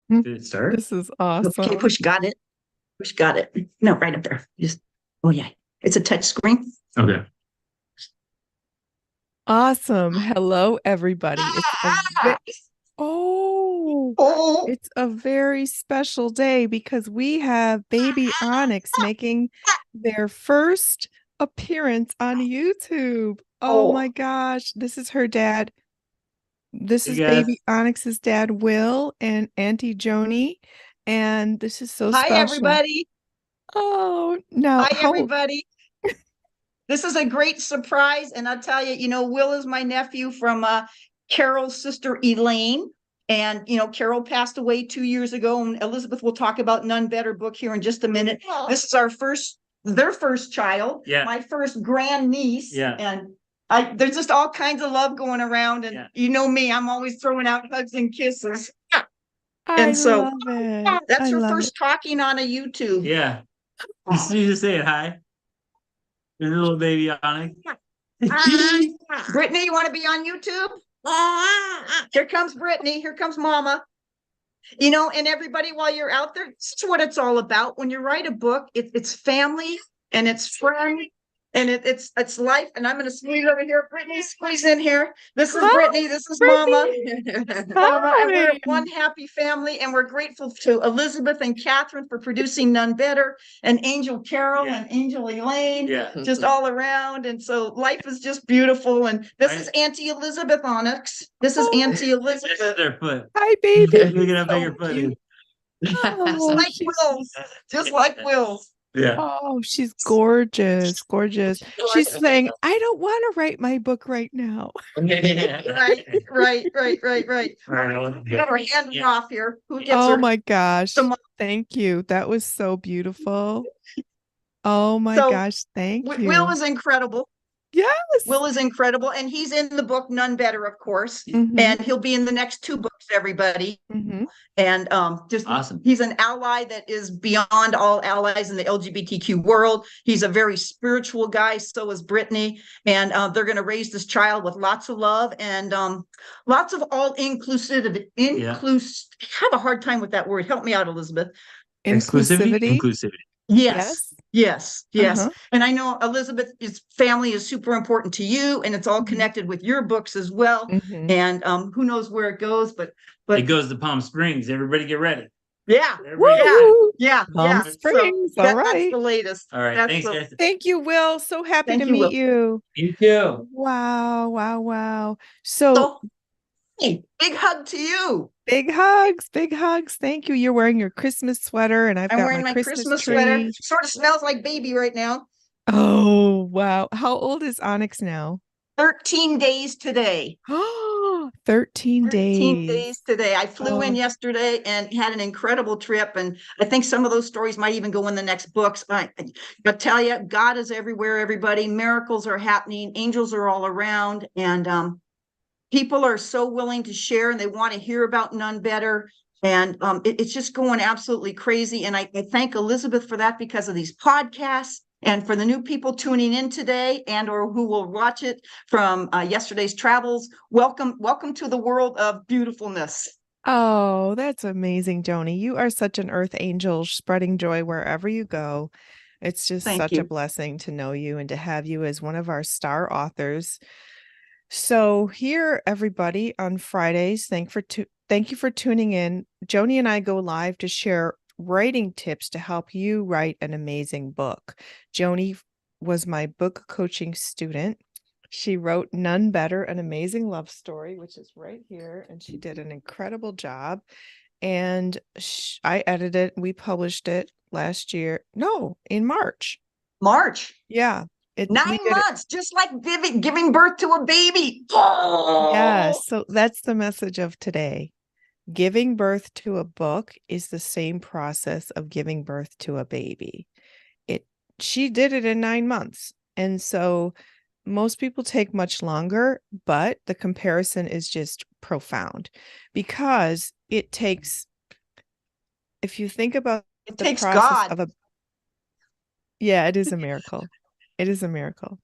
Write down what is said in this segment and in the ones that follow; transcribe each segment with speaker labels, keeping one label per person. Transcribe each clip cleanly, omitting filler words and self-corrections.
Speaker 1: Did it start?
Speaker 2: This is
Speaker 3: Okay,
Speaker 2: awesome.
Speaker 3: push got it. Push got it. No, right up there. Just, oh yeah. It's a touch screen.
Speaker 1: Okay.
Speaker 2: Awesome. Hello, everybody. Oh,
Speaker 3: Oh,
Speaker 2: it's a very special day because we have baby Onyx making their first appearance on YouTube. Oh
Speaker 3: oh.
Speaker 2: my gosh. This is her dad. This
Speaker 1: Hey
Speaker 2: is
Speaker 1: guys.
Speaker 2: baby Onyx's dad, Will, and Auntie Joanie. And this is so
Speaker 3: Hi,
Speaker 2: special.
Speaker 3: everybody.
Speaker 2: Oh, now
Speaker 3: Hi,
Speaker 2: how
Speaker 3: everybody. This is a great surprise. And I'll tell you, Will is my nephew from Carol's sister, Elaine. And, Carol passed away 2 years ago. And Elizabeth will talk about Nun Better book here in just a minute. This is their first child,
Speaker 1: Yeah.
Speaker 3: my first grand niece.
Speaker 1: Yeah.
Speaker 3: And there's just all kinds of love going around. And you know me, I'm always throwing out hugs and kisses.
Speaker 2: I
Speaker 3: And so
Speaker 2: love it.
Speaker 3: that's
Speaker 2: I
Speaker 3: her
Speaker 2: love it.
Speaker 3: first talking on a YouTube.
Speaker 1: Yeah. You just saying hi. Your little baby Onyx.
Speaker 3: Brittany, you want to be on YouTube? Here comes Brittany. Here comes Mama. And everybody, while you're out there, this is what it's all about. When you write a book, it's family and it's friends and it's life. And I'm going to squeeze over here. Brittany, squeeze in here. This is
Speaker 2: Hi,
Speaker 3: Brittany. This is Mama.
Speaker 2: Brittany.
Speaker 3: Mama, and we're
Speaker 2: Hi.
Speaker 3: one happy family. And we're grateful to Elizabeth and Catherine for producing None Better, and Angel Carol and Angel Elaine, just all around. And so life is just beautiful. And this is Auntie Elizabeth Onyx. This is
Speaker 2: Oh,
Speaker 3: Auntie Elizabeth.
Speaker 1: Their foot.
Speaker 2: hi, baby.
Speaker 1: Look at how big
Speaker 2: So
Speaker 1: her foot is.
Speaker 2: cute.
Speaker 3: Just
Speaker 2: Oh,
Speaker 3: like Will's. Just like Will's.
Speaker 1: Yeah.
Speaker 2: oh, she's gorgeous, gorgeous. She's saying, I don't want to write my book right now.
Speaker 3: Right, right, right, right, right. Got her hand off here. Who gets
Speaker 2: Oh
Speaker 3: her?
Speaker 2: my gosh.
Speaker 3: So,
Speaker 2: Thank you. That was so beautiful. Oh my
Speaker 3: so
Speaker 2: gosh. Thank
Speaker 3: Will
Speaker 2: you.
Speaker 3: is incredible.
Speaker 2: Yes.
Speaker 3: Will is incredible. And he's in the book None Better, of course.
Speaker 2: Mm-hmm.
Speaker 3: And he'll be in the next two books, everybody.
Speaker 2: Mm-hmm.
Speaker 3: And just
Speaker 1: Awesome.
Speaker 3: he's an ally that is beyond all allies in the LGBTQ world. He's a very spiritual guy. So is Brittany. And they're going to raise this child with lots of love and lots of all inclusive. I have a hard time with that word. Help me out, Elizabeth.
Speaker 1: Exclusivity?
Speaker 2: Inclusivity.
Speaker 1: Inclusivity.
Speaker 3: Yes.
Speaker 2: Yes.
Speaker 3: Yes. Yes.
Speaker 2: Uh-huh.
Speaker 3: And I know Elizabeth's family is super important to you, and it's all
Speaker 2: Mhm.
Speaker 3: connected with your books as well.
Speaker 2: Mhm.
Speaker 3: And who knows where it goes, but
Speaker 1: It goes to Palm Springs. Everybody get ready.
Speaker 3: yeah,
Speaker 1: Everybody get ready.
Speaker 2: Woo!
Speaker 3: yeah,
Speaker 2: Palm
Speaker 3: yeah.
Speaker 2: Springs.
Speaker 3: So
Speaker 2: All
Speaker 3: that's
Speaker 2: right.
Speaker 3: the latest.
Speaker 1: All right.
Speaker 3: That's
Speaker 1: Thanks,
Speaker 3: the
Speaker 1: guys.
Speaker 2: Thank you, Will. So happy to
Speaker 3: thank you,
Speaker 2: meet
Speaker 3: Will.
Speaker 2: you.
Speaker 1: You too.
Speaker 2: Wow, wow, wow. So
Speaker 3: So hey, big hug to you.
Speaker 2: big hugs, big hugs. Thank you. You're wearing your Christmas sweater, and I've
Speaker 3: I'm
Speaker 2: got
Speaker 3: wearing
Speaker 2: my
Speaker 3: my
Speaker 2: Christmas
Speaker 3: Christmas sweater.
Speaker 2: tree.
Speaker 3: Sort of smells like baby right now.
Speaker 2: Oh, wow. How old is Onyx now?
Speaker 3: 13 days today.
Speaker 2: Oh, 13
Speaker 3: 13
Speaker 2: days.
Speaker 3: days today. I flew in
Speaker 2: Oh,
Speaker 3: yesterday and had an incredible trip. And I think some of those stories might even go in the next books. I tell you, God is everywhere, everybody. Miracles are happening. Angels are all around. And people are so willing to share and they want to hear about None Better. And it's just going absolutely crazy. And I thank Elizabeth for that because of these podcasts. And for the new people tuning in today and or who will watch it from yesterday's travels, welcome to the world of beautifulness.
Speaker 2: oh, that's amazing, Joni. You are such an earth angel, spreading joy wherever you go. It's just
Speaker 3: Thank
Speaker 2: such a
Speaker 3: you.
Speaker 2: blessing to know you and to have you as one of our star authors. So here, everybody, on Fridays, thank you for tuning in. Joni and I go live to share writing tips to help you write an amazing book. Joni was my book coaching student. She wrote None Better, an amazing love story, which is right here, and she did an incredible job. And I edited it. We published it last year. No, in March.
Speaker 3: March.
Speaker 2: Yeah. We
Speaker 3: 9
Speaker 2: did it.
Speaker 3: months, just like giving birth to a baby.
Speaker 2: Yeah, so that's the message of today. Giving birth to a book is the same process of giving birth to a baby. She did it in 9 months. And so most people take much longer, but the comparison is just profound because it takes, if you think about
Speaker 3: It
Speaker 2: the
Speaker 3: takes
Speaker 2: process
Speaker 3: God.
Speaker 2: of yeah, it is a miracle. It is a miracle.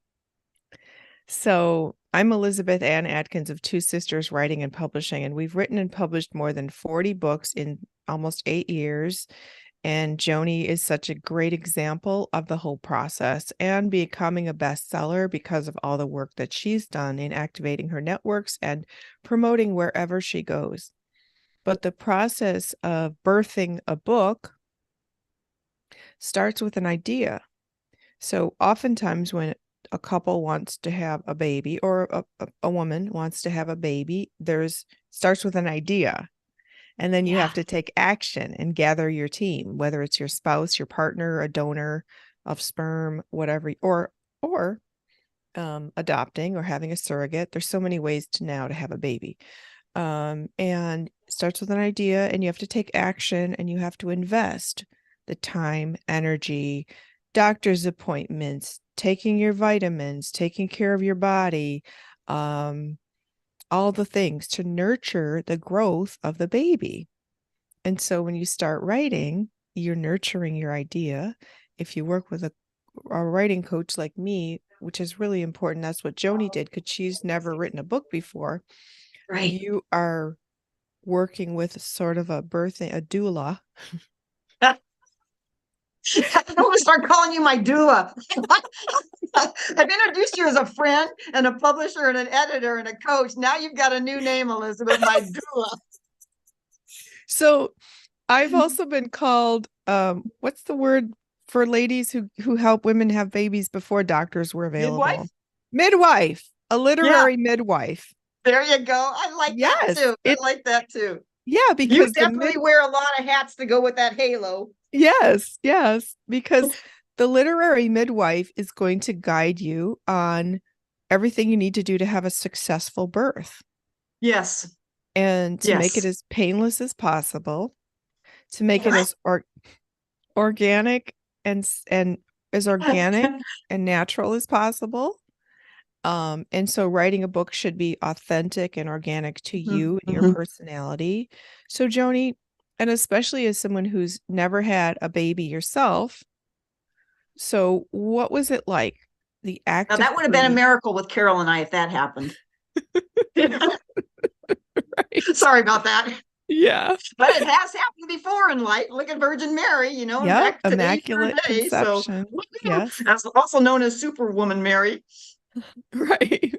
Speaker 2: So I'm Elizabeth Ann Atkins of Two Sisters Writing and Publishing, and we've written and published more than 40 books in almost 8 years. And Joanie is such a great example of the whole process and becoming a bestseller because of all the work that she's done in activating her networks and promoting wherever she goes. But the process of birthing a book starts with an idea. So oftentimes when a couple wants to have a baby, or a woman wants to have a baby, starts with an idea. And then you have to take action and gather your team, whether it's your spouse, your partner, a donor of sperm, whatever, or adopting or having a surrogate. There's so many ways to have a baby. And it starts with an idea, and you have to take action, and you have to invest the time, energy, doctor's appointments, taking your vitamins, taking care of your body, all the things to nurture the growth of the baby. And so when you start writing, you're nurturing your idea. If you work with a writing coach like me, which is really important, that's what Joanie did, because she's never written a book before.
Speaker 3: Right.
Speaker 2: You are working with sort of a doula.
Speaker 3: I'm going to start calling you my doula. I've introduced you as a friend and a publisher and an editor and a coach. Now you've got a new name, Elizabeth, my doula.
Speaker 2: So I've also been called, what's the word for ladies who help women have babies before doctors were available? Midwife, a literary midwife.
Speaker 3: There you go. I like that too. I like that too.
Speaker 2: Yeah, because
Speaker 3: you definitely wear a lot of hats to go with that halo.
Speaker 2: Yes, because the literary midwife is going to guide you on everything you need to do to have a successful birth.
Speaker 3: Yes.
Speaker 2: And to make it as painless as possible, to make it as organic and as organic and natural as possible. And so writing a book should be authentic and organic to you and your personality. So Joanie, and especially as someone who's never had a baby yourself, so what was it like? The act
Speaker 3: now, that would have been a miracle with Carol and I if that happened.
Speaker 2: Right.
Speaker 3: Sorry about that.
Speaker 2: Yeah.
Speaker 3: But it has happened before in life. Look at Virgin Mary,
Speaker 2: Yeah, immaculate conception.
Speaker 3: So,
Speaker 2: yes.
Speaker 3: That's also known as Superwoman Mary.
Speaker 2: Right.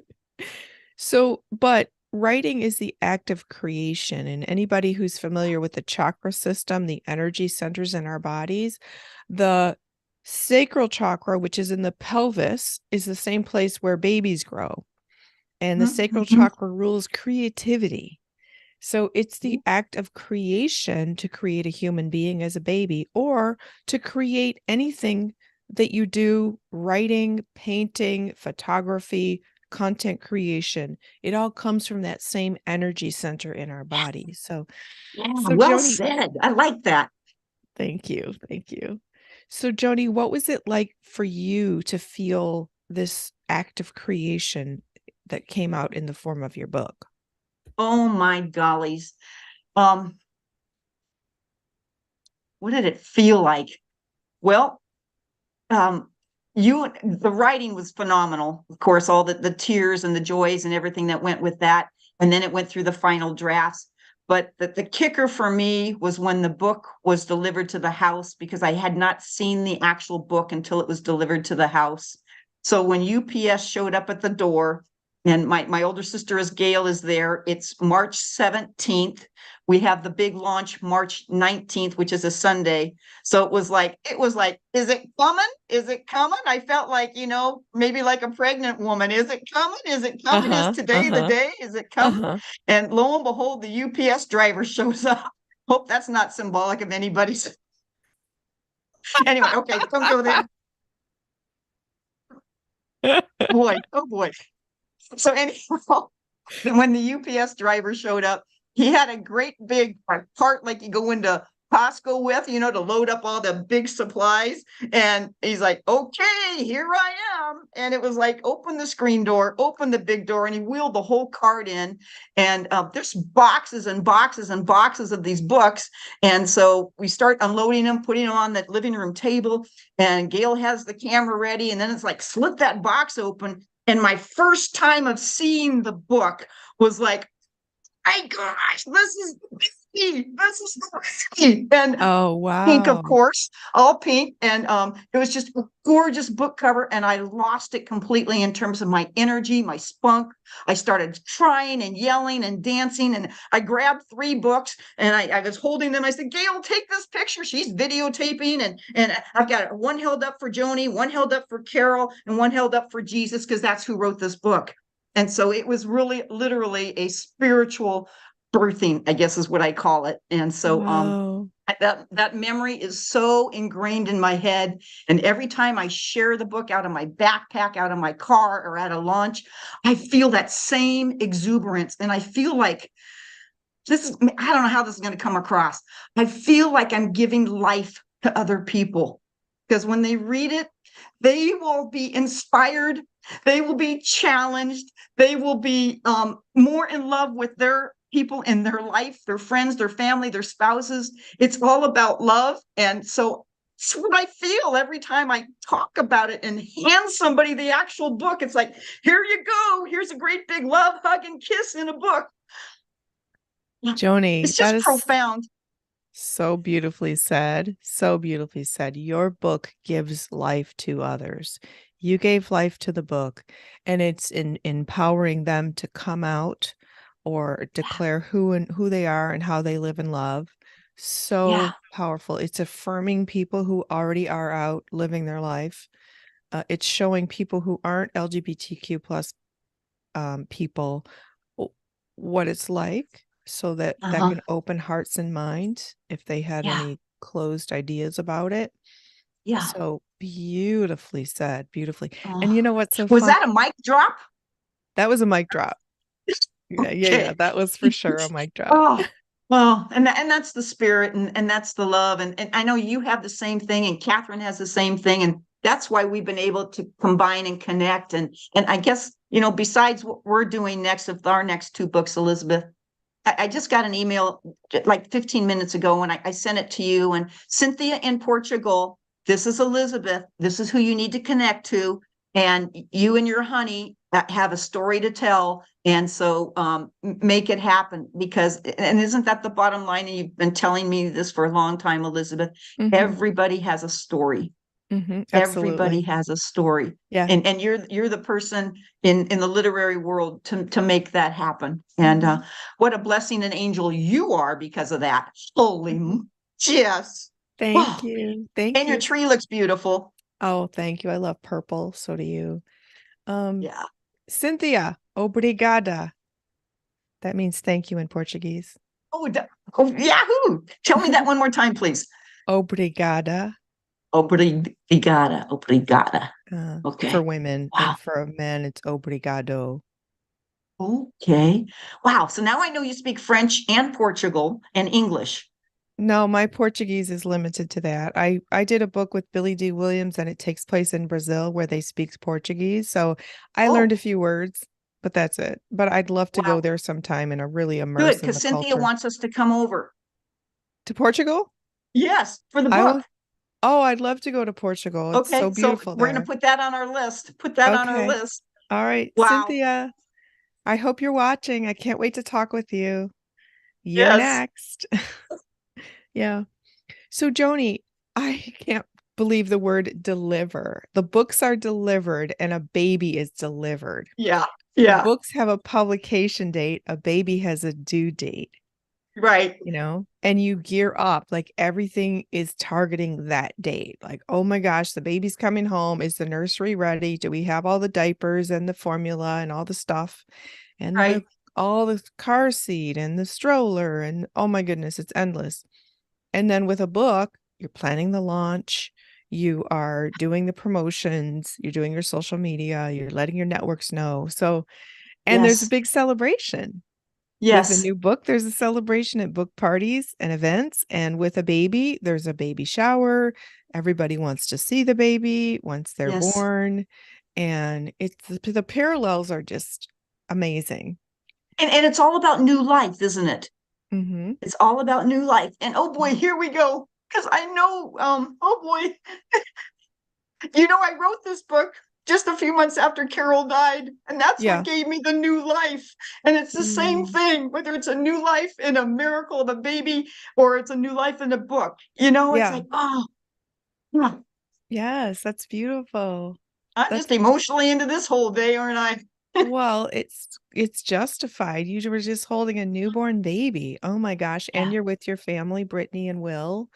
Speaker 2: So, but writing is the act of creation. And anybody who's familiar with the chakra system, the energy centers in our bodies, the sacral chakra, which is in the pelvis, is the same place where babies grow. And the sacral chakra rules creativity. So it's the act of creation to create a human being as a baby, or to create anything that you do, writing, painting, photography, content creation. It all comes from that same energy center in our body. So
Speaker 3: well Joanie, said. I like that.
Speaker 2: Thank you. Thank you. So Joanie, what was it like for you to feel this act of creation that came out in the form of your book?
Speaker 3: Oh my gollies. What did it feel like? Well, the writing was phenomenal. Of course, all the tears and the joys and everything that went with that. And then it went through the final drafts. But the kicker for me was when the book was delivered to the house, because I had not seen the actual book until it was delivered to the house. So when UPS showed up at the door, and my older sister Gail is there. It's March 17th. We have the big launch March 19th, which is a Sunday. So it was like, is it coming? Is it coming? I felt like, maybe like a pregnant woman. Is it coming? Is it coming? Is today the day? Is it coming? And lo and behold, the UPS driver shows up. Hope that's not symbolic of anybody's. Anyway, okay, don't go there. Oh boy. So anyhow, when the UPS driver showed up, he had a great big cart like you go into Costco with, to load up all the big supplies. And he's like, okay, here I am. And it was like, open the screen door, open the big door. And he wheeled the whole cart in. And there's boxes and boxes and boxes of these books. And so we start unloading them, putting them on the living room table. And Gail has the camera ready. And then it's like, slip that box open. And my first time of seeing the book was like, my gosh, this is me. This is me. And
Speaker 2: Oh,
Speaker 3: pink, of
Speaker 2: wow.
Speaker 3: course, all pink. And it was just a gorgeous book cover. And I lost it completely in terms of my energy, my spunk. I started crying and yelling and dancing. And I grabbed 3 books and I was holding them. I said, Gail, take this picture. She's videotaping. And I've got one held up for Joanie, one held up for Carol, and one held up for Jesus, because that's who wrote this book. And so it was really literally a spiritual birthing, I guess is what I call it. And so
Speaker 2: Wow.
Speaker 3: that memory is so ingrained in my head. And every time I share the book out of my backpack, out of my car, or at a launch, I feel that same exuberance. And I feel like I don't know how this is going to come across. I feel like I'm giving life to other people, because when they read it, they will be inspired. They will be challenged. They will be more in love with their people in their life, their friends, their family, their spouses. It's all about love. And so it's what I feel every time I talk about it and hand somebody the actual book. It's like, here you go. Here's a great big love, hug, and kiss in a book.
Speaker 2: Joanie,
Speaker 3: It's
Speaker 2: that
Speaker 3: just
Speaker 2: is
Speaker 3: profound.
Speaker 2: so beautifully said. So beautifully said. Your book gives life to others. You gave life to the book, and it's in empowering them to come out or declare who they are and how they live in love. So
Speaker 3: Yeah.
Speaker 2: powerful. It's affirming people who already are out living their life. It's showing people who aren't LGBTQ plus people what it's like, so that that can open hearts and minds if they had
Speaker 3: Yeah.
Speaker 2: any closed ideas about it.
Speaker 3: Yeah.
Speaker 2: So beautifully said, beautifully. And you know what's so
Speaker 3: Was
Speaker 2: fun?
Speaker 3: that a mic drop?
Speaker 2: That was a mic drop. Yeah,
Speaker 3: Okay.
Speaker 2: that was for sure a mic drop.
Speaker 3: Oh, well, and that's the spirit, and that's the love. And I know you have the same thing, and Catherine has the same thing. And that's why we've been able to combine and connect. And I guess, besides what we're doing next with our next 2 books, Elizabeth, I just got an email like 15 minutes ago, and I sent it to you. And Cynthia in Portugal, this is Elizabeth. This is who you need to connect to. And you and your honey have a story to tell. And so make it happen, because, and isn't that the bottom line? And you've been telling me this for a long time, Elizabeth. Everybody has a story. Everybody
Speaker 2: Absolutely.
Speaker 3: has a story.
Speaker 2: Yeah.
Speaker 3: And you're the person in the literary world to make that happen. And what a blessing and angel you are because of that. Holy yes.
Speaker 2: Thank
Speaker 3: Wow.
Speaker 2: you. Thank
Speaker 3: And your
Speaker 2: you.
Speaker 3: tree looks beautiful.
Speaker 2: Oh, thank you. I love purple. So do you.
Speaker 3: Yeah.
Speaker 2: Cynthia, obrigada. That means thank you in Portuguese.
Speaker 3: Oh, Yahoo. Tell me that one more time, please.
Speaker 2: Obrigada.
Speaker 3: Obrigada. Obrigada. Okay.
Speaker 2: For women,
Speaker 3: Wow.
Speaker 2: and for men, it's obrigado.
Speaker 3: Okay. Wow. So now I know you speak French and Portugal and English.
Speaker 2: No, my Portuguese is limited to that. I did a book with Billy D. Williams, and it takes place in Brazil where they speak Portuguese. So I learned a few words, but that's it. But I'd love to go there sometime and really immerse
Speaker 3: Good,
Speaker 2: in
Speaker 3: because
Speaker 2: the
Speaker 3: Cynthia
Speaker 2: culture.
Speaker 3: wants us to come over.
Speaker 2: To Portugal?
Speaker 3: Yes, for the book.
Speaker 2: Oh, I'd love to go to Portugal. It's
Speaker 3: Okay,
Speaker 2: so beautiful
Speaker 3: we're going
Speaker 2: there.
Speaker 3: to put that on our list. Put that on our
Speaker 2: Okay.
Speaker 3: list.
Speaker 2: All right.
Speaker 3: Wow.
Speaker 2: Cynthia, I hope you're watching. I can't wait to talk with you. You're
Speaker 3: Yes.
Speaker 2: next. Yeah. So, Joanie, I can't believe the word deliver. The books are delivered and a baby is delivered.
Speaker 3: Yeah.
Speaker 2: The
Speaker 3: Yeah.
Speaker 2: books have a publication date. A baby has a due date.
Speaker 3: Right.
Speaker 2: And you gear up, like everything is targeting that date. Like, oh my gosh, the baby's coming home. Is the nursery ready? Do we have all the diapers and the formula and all the stuff and all the car seat and the stroller? And oh my goodness, it's endless. And then with a book, you're planning the launch. You are doing the promotions. You're doing your social media. You're letting your networks know. So, and there's a big celebration.
Speaker 3: Yes.
Speaker 2: With a new book, there's a celebration at book parties and events. And with a baby, there's a baby shower. Everybody wants to see the baby once they're born. And it's the parallels are just amazing.
Speaker 3: And it's all about new life, isn't it?
Speaker 2: Mm-hmm.
Speaker 3: It's all about new life. And oh boy, here we go. Because I know, oh boy, I wrote this book just a few months after Carol died. And that's
Speaker 2: Yeah.
Speaker 3: what gave me the new life. And it's the same
Speaker 2: Mm.
Speaker 3: thing, whether it's a new life in a miracle of a baby or it's a new life in a book. You know, it's
Speaker 2: Yeah.
Speaker 3: like, oh, yeah,
Speaker 2: Yes, that's beautiful.
Speaker 3: I'm
Speaker 2: That's
Speaker 3: just emotionally into this whole day, aren't I?
Speaker 2: well, it's justified. You were just holding a newborn baby. Oh my gosh. And
Speaker 3: Yeah.
Speaker 2: you're with your family, Brittany and Will.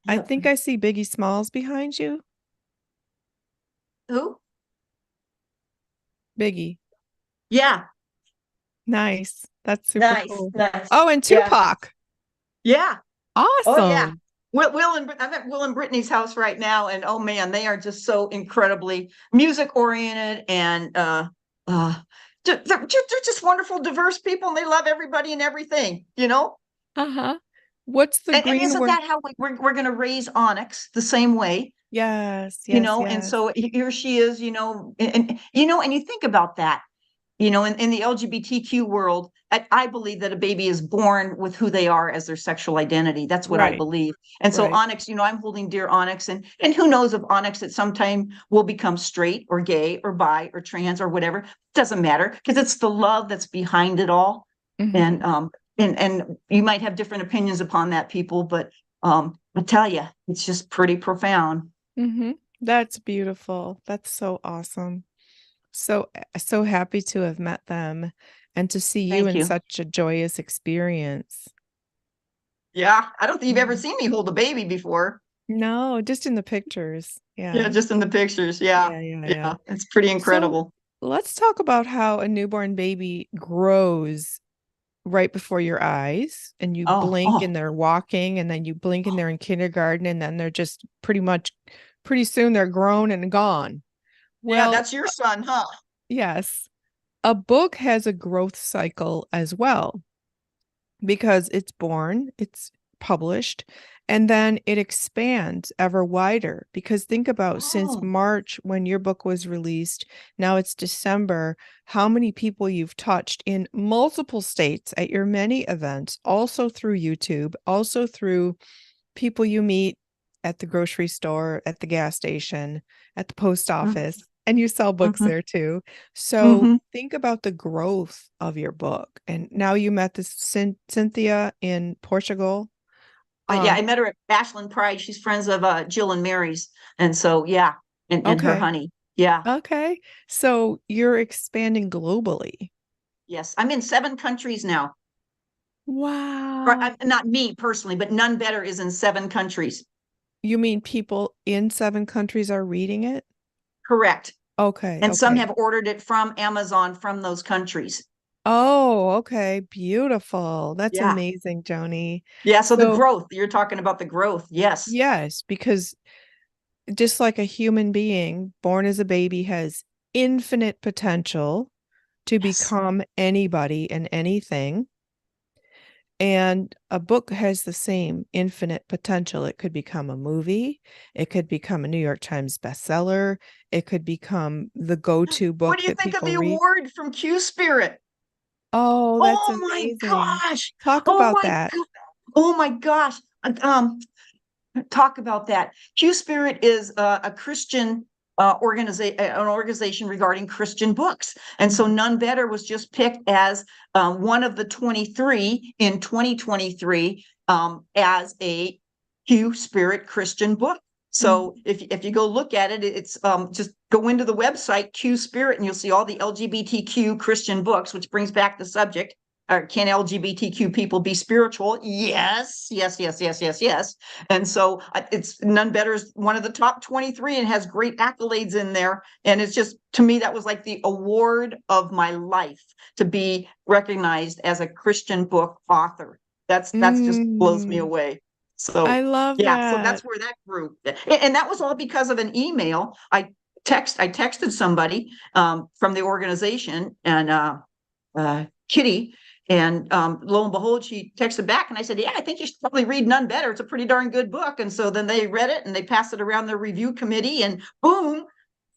Speaker 2: I
Speaker 3: Yeah.
Speaker 2: think I see Biggie Smalls behind you.
Speaker 3: Who?
Speaker 2: Biggie.
Speaker 3: Yeah.
Speaker 2: Nice. That's super
Speaker 3: Nice.
Speaker 2: cool.
Speaker 3: Nice.
Speaker 2: Oh, and
Speaker 3: Yeah.
Speaker 2: Tupac.
Speaker 3: Yeah. Oh yeah.
Speaker 2: Awesome.
Speaker 3: I'm at Will and Brittany's house right now, and oh man, they are just so incredibly music oriented and uh they're just wonderful, diverse people, and they love everybody and everything, you know?
Speaker 2: Uh-huh. What's the
Speaker 3: And
Speaker 2: green
Speaker 3: isn't
Speaker 2: word?
Speaker 3: that how we're gonna raise Onyx the same way?
Speaker 2: Yes,
Speaker 3: You
Speaker 2: yes,
Speaker 3: know, and
Speaker 2: yes.
Speaker 3: so here she is, you know, and you know, and you think about that. You know, in the LGBTQ world, I believe that a baby is born with who they are as their sexual identity. That's what I
Speaker 2: Right,
Speaker 3: believe. And so
Speaker 2: right.
Speaker 3: Onyx, you know, I'm holding dear Onyx, and who knows if Onyx at some time will become straight or gay or bi or trans or whatever. Doesn't matter, because it's the love that's behind it all.
Speaker 2: Mhm.
Speaker 3: And you might have different opinions upon that, people, but I tell you, it's just pretty profound.
Speaker 2: Mhm. That's beautiful. That's so awesome. So happy to have met them and to see you
Speaker 3: Thank
Speaker 2: in
Speaker 3: you.
Speaker 2: such a joyous experience.
Speaker 3: Yeah, I don't think you've ever
Speaker 2: Mhm.
Speaker 3: seen me hold a baby before.
Speaker 2: No, just in the pictures.
Speaker 3: Yeah,
Speaker 2: Yeah.
Speaker 3: just in the pictures. Yeah.
Speaker 2: Yeah, yeah, yeah.
Speaker 3: Yeah. It's pretty
Speaker 2: So
Speaker 3: incredible.
Speaker 2: let's talk about how a newborn baby grows right before your eyes, and you
Speaker 3: Oh,
Speaker 2: blink
Speaker 3: oh,
Speaker 2: and they're walking, and then you blink and they're in kindergarten, and then they're just pretty soon they're grown and gone.
Speaker 3: yeah,
Speaker 2: Well,
Speaker 3: that's your son, huh?
Speaker 2: yes, a book has a growth cycle as well because it's born, it's published, and then it expands ever wider. Because think about since
Speaker 3: Oh,
Speaker 2: March, when your book was released, now it's December, how many people you've touched in multiple states at your many events, also through YouTube, also through people you meet at the grocery store, at the gas station, at the post office, and you sell books
Speaker 3: mm-hmm,
Speaker 2: there too. So
Speaker 3: mm-hmm.
Speaker 2: think about the growth of your book. And now you met this Cynthia in Portugal.
Speaker 3: Yeah,
Speaker 2: Um,
Speaker 3: I met her at Ashland Pride. She's friends of Jill and Mary's. And so, yeah, and her
Speaker 2: okay.
Speaker 3: honey. Yeah.
Speaker 2: Okay. So you're expanding globally.
Speaker 3: Yes. I'm in 7 countries now. Or
Speaker 2: Wow.
Speaker 3: not me personally, but None Better is in 7 countries.
Speaker 2: You mean people in 7 countries are reading it?
Speaker 3: Correct.
Speaker 2: Okay,
Speaker 3: And some
Speaker 2: okay.
Speaker 3: have ordered it from Amazon from those countries.
Speaker 2: Oh, okay. Beautiful. That's
Speaker 3: Yeah.
Speaker 2: amazing, Joanie.
Speaker 3: Yeah. So the
Speaker 2: So,
Speaker 3: growth, you're talking about the growth. Yes.
Speaker 2: yes, because just like a human being born as a baby has infinite potential to
Speaker 3: Yes.
Speaker 2: become anybody and anything, and a book has the same infinite potential. It could become a movie, it could become a New York Times bestseller, it could become the go-to
Speaker 3: What
Speaker 2: book
Speaker 3: do you
Speaker 2: that
Speaker 3: think of
Speaker 2: people
Speaker 3: the
Speaker 2: read.
Speaker 3: award from Q Spirit?
Speaker 2: Oh, that's
Speaker 3: Oh my
Speaker 2: amazing.
Speaker 3: gosh.
Speaker 2: Talk
Speaker 3: Oh
Speaker 2: about
Speaker 3: my
Speaker 2: that.
Speaker 3: God. Oh my gosh. Talk about that. Q Spirit is a Christian an organization regarding Christian books. And so
Speaker 2: Mhm.
Speaker 3: None Better was just picked as one of the 23 in 2023 as a Q Spirit Christian book.
Speaker 2: Mhm.
Speaker 3: So if you go look at it, it's just go into the website Q Spirit and you'll see all the LGBTQ Christian books, which brings back the subject. Can LGBTQ people be spiritual? Yes, yes, yes, yes, yes, yes. And so it's None Better is one of the top 23 and has great accolades in there. And it's just, to me, that was like the award of my life to be recognized as a Christian book author. That's just blows me
Speaker 2: Mm,
Speaker 3: away.
Speaker 2: I
Speaker 3: So
Speaker 2: love
Speaker 3: yeah, so
Speaker 2: that.
Speaker 3: that's where that grew. And that was all because of an email. I texted somebody from the organization and Kitty. And lo and behold, she texted back and I said, yeah, I think you should probably read None Better. It's a pretty darn good book. And so then they read it and they passed it around their review committee and boom,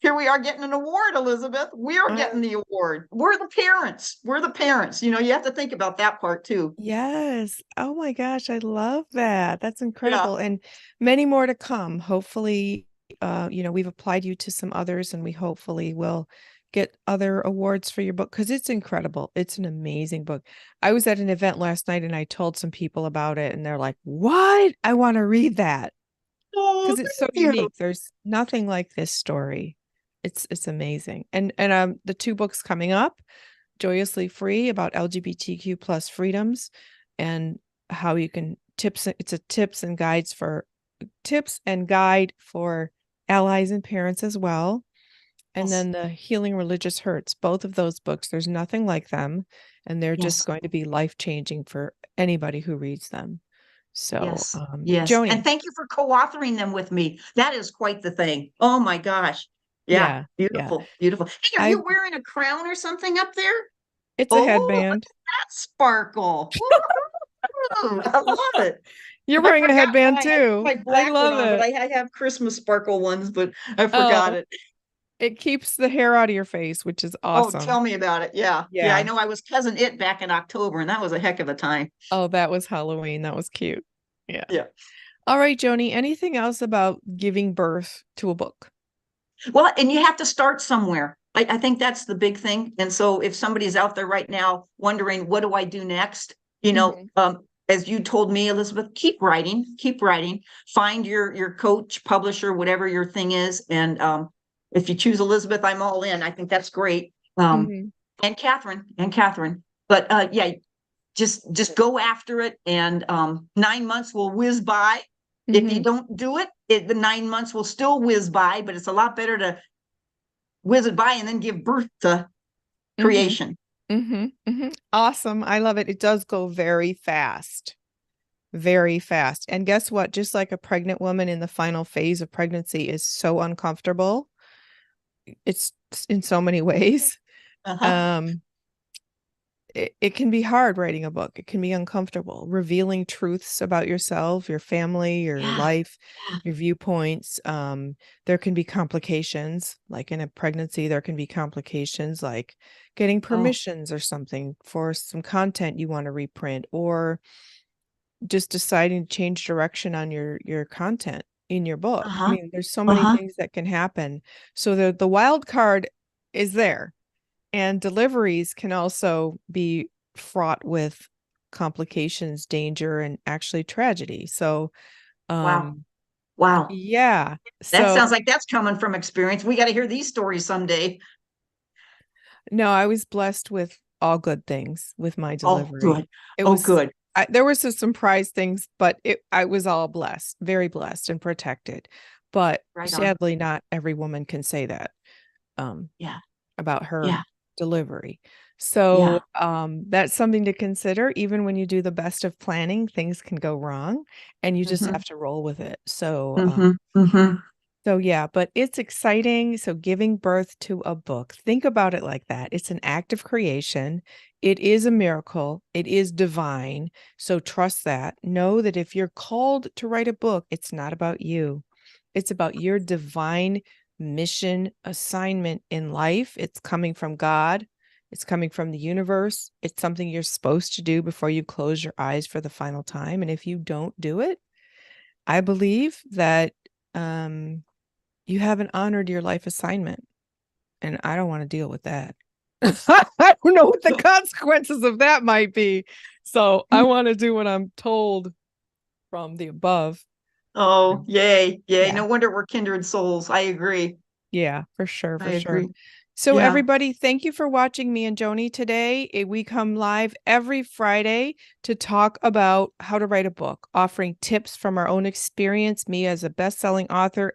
Speaker 3: here we are getting an award, Elizabeth. We are
Speaker 2: Uh,
Speaker 3: getting the award. We're the parents. We're the parents. You know, you have to think about that part too.
Speaker 2: yes. Oh my gosh, I love that. That's
Speaker 3: Yeah.
Speaker 2: incredible. And many more to come. Hopefully we've applied you to some others, and we hopefully will get other awards for your book because it's incredible. It's an amazing book. I was at an event last night and I told some people about it, and they're like, "What? I want to read that."
Speaker 3: Oh,
Speaker 2: Because it's so
Speaker 3: thank you.
Speaker 2: unique. There's nothing like this story. It's amazing. And the two books coming up, Joyously Free, about LGBTQ plus freedoms and how you can it's a tips and guide for allies and parents as well. And
Speaker 3: Yes.
Speaker 2: then the Healing Religious Hurts, both of those books, there's nothing like them, and they're
Speaker 3: Yes.
Speaker 2: just going to be life-changing for anybody who reads them. So,
Speaker 3: Yes. Yes.
Speaker 2: Joanie,
Speaker 3: And thank you for co-authoring them with me. That is quite the thing. Oh my gosh. Yeah.
Speaker 2: yeah,
Speaker 3: Beautiful. Beautiful. Hey, are
Speaker 2: I
Speaker 3: you wearing a crown or something up there?
Speaker 2: it's a
Speaker 3: Oh, look
Speaker 2: headband.
Speaker 3: at that sparkle. Woo-hoo. I love it.
Speaker 2: You're
Speaker 3: I
Speaker 2: wearing a
Speaker 3: forgot
Speaker 2: headband
Speaker 3: mine. I
Speaker 2: too.
Speaker 3: put my
Speaker 2: I
Speaker 3: black one
Speaker 2: love
Speaker 3: on, but
Speaker 2: it.
Speaker 3: I have Christmas sparkle ones, but I forgot
Speaker 2: Oh,
Speaker 3: it.
Speaker 2: it keeps the hair out of your face, which is
Speaker 3: Oh,
Speaker 2: awesome.
Speaker 3: tell me about it. Yeah. Yeah. I
Speaker 2: Yeah.
Speaker 3: know I was cousin it back in October, and that was a heck of a time.
Speaker 2: Oh, that was Halloween. That was cute. Yeah.
Speaker 3: Yeah.
Speaker 2: All right, Joanie, anything else about giving birth to a book?
Speaker 3: Well, and you have to start somewhere. I think that's the big thing. And so if somebody's out there right now wondering, what do I do next? As you told me, Elizabeth, keep writing, find your coach, publisher, whatever your thing is. And if you choose Elizabeth, I'm all in. I think that's great.
Speaker 2: Mhm.
Speaker 3: And Catherine. But yeah, just go after it. And 9 months will whiz by. If you
Speaker 2: Mhm.
Speaker 3: don't do it, the 9 months will still whiz by, but it's a lot better to whiz it by and then give birth to
Speaker 2: Mhm.
Speaker 3: creation.
Speaker 2: Mhm. Mhm. Awesome. I love it. It does go very fast. Very fast. And guess what? Just like a pregnant woman in the final phase of pregnancy is so uncomfortable. It's in so many ways.
Speaker 3: Uh-huh.
Speaker 2: It can be hard writing a book. It can be uncomfortable, revealing truths about yourself, your family, your
Speaker 3: Yeah.
Speaker 2: life, your viewpoints. There can be complications, like in a pregnancy, there can be complications like getting
Speaker 3: Oh,
Speaker 2: permissions or something for some content you want to reprint, or just deciding to change direction on your content in your book. I
Speaker 3: uh-huh.
Speaker 2: mean, there's so many
Speaker 3: Uh-huh.
Speaker 2: things that can happen. So the wild card is there. And deliveries can also be fraught with complications, danger, and actually tragedy. So,
Speaker 3: Wow. Wow.
Speaker 2: yeah.
Speaker 3: That sounds
Speaker 2: So,
Speaker 3: like that's coming from experience. We got to hear these stories someday.
Speaker 2: no, I was blessed with all good things with my
Speaker 3: Oh,
Speaker 2: delivery.
Speaker 3: good.
Speaker 2: It
Speaker 3: Oh,
Speaker 2: was,
Speaker 3: good.
Speaker 2: there were some surprise things, but I was all blessed, very blessed and protected. But
Speaker 3: Right on.
Speaker 2: sadly, not every woman can say that.
Speaker 3: Yeah.
Speaker 2: About her
Speaker 3: Yeah.
Speaker 2: delivery.
Speaker 3: Yeah.
Speaker 2: So that's something to consider. Even when you do the best of planning, things can go wrong, and you just
Speaker 3: Mm-hmm.
Speaker 2: have to roll with it. So
Speaker 3: Mm-hmm. Mm-hmm.
Speaker 2: so yeah, but it's exciting. So giving birth to a book, think about it like that. It's an act of creation. It is a miracle. It is divine. So trust that. Know that if you're called to write a book, it's not about you. It's about your divine mission assignment in life. It's coming from God. It's coming from the universe. It's something you're supposed to do before you close your eyes for the final time. And if you don't do it, I believe that you haven't honored your life assignment. And I don't want to deal with that. I don't know what the consequences of that might be. So I want to do what I'm told from the above.
Speaker 3: Oh, yay. Yay.
Speaker 2: Yeah.
Speaker 3: No wonder we're kindred souls. I agree.
Speaker 2: Yeah, for sure.
Speaker 3: I
Speaker 2: For sure.
Speaker 3: agree.
Speaker 2: So
Speaker 3: Yeah.
Speaker 2: everybody, thank you for watching me and Joanie today. We come live every Friday to talk about how to write a book, offering tips from our own experience, me as a best-selling author,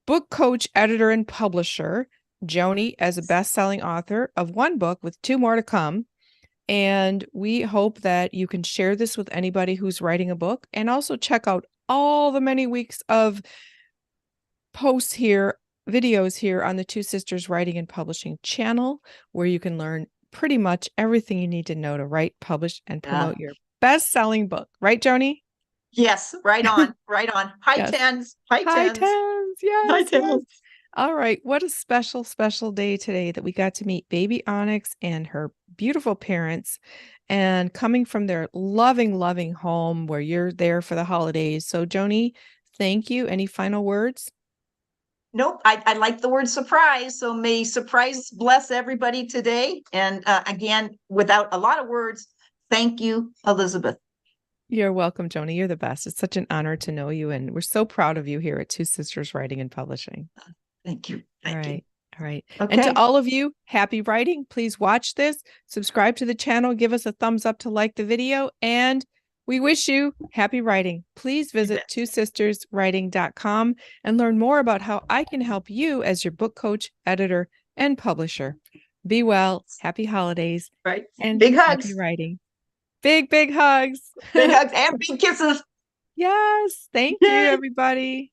Speaker 2: book coach, editor, and publisher, Joanie as a best-selling author of one book with two more to come. And we hope that you can share this with anybody who's writing a book, and also check out all the many weeks of posts here, videos here on the Two Sisters Writing and Publishing channel, where you can learn pretty much everything you need to know to write, publish, and
Speaker 3: Yeah.
Speaker 2: promote your best-selling book. Right, Joanie?
Speaker 3: Yes. Right on. Right on. High
Speaker 2: Yes.
Speaker 3: tens. High
Speaker 2: High
Speaker 3: tens.
Speaker 2: tens.
Speaker 3: High
Speaker 2: Yes.
Speaker 3: tens.
Speaker 2: All right. What a special, special day today that we got to meet baby Onyx and her beautiful parents, and coming from their loving, loving home where you're there for the holidays. So, Joanie, thank you. Any final words?
Speaker 3: Nope, I like the word surprise. So may surprise bless everybody today. And again, without a lot of words, thank you, Elizabeth.
Speaker 2: You're welcome, Joanie. You're the best. It's such an honor to know you. And we're so proud of you here at Two Sisters Writing and Publishing.
Speaker 3: Thank you.
Speaker 2: All
Speaker 3: Thank you.
Speaker 2: right. All right.
Speaker 3: Okay.
Speaker 2: And to all of you, happy writing. Please watch this, subscribe to the channel, give us a thumbs up to like the video, and we wish you happy writing. Please visit twosisterswriting.com and learn more about how I can help you as your book coach, editor, and publisher. Be well, happy holidays,
Speaker 3: Right.
Speaker 2: and
Speaker 3: Big
Speaker 2: happy
Speaker 3: hugs.
Speaker 2: writing. Big hugs.
Speaker 3: Big hugs and big kisses.
Speaker 2: Yes. Thank you, everybody.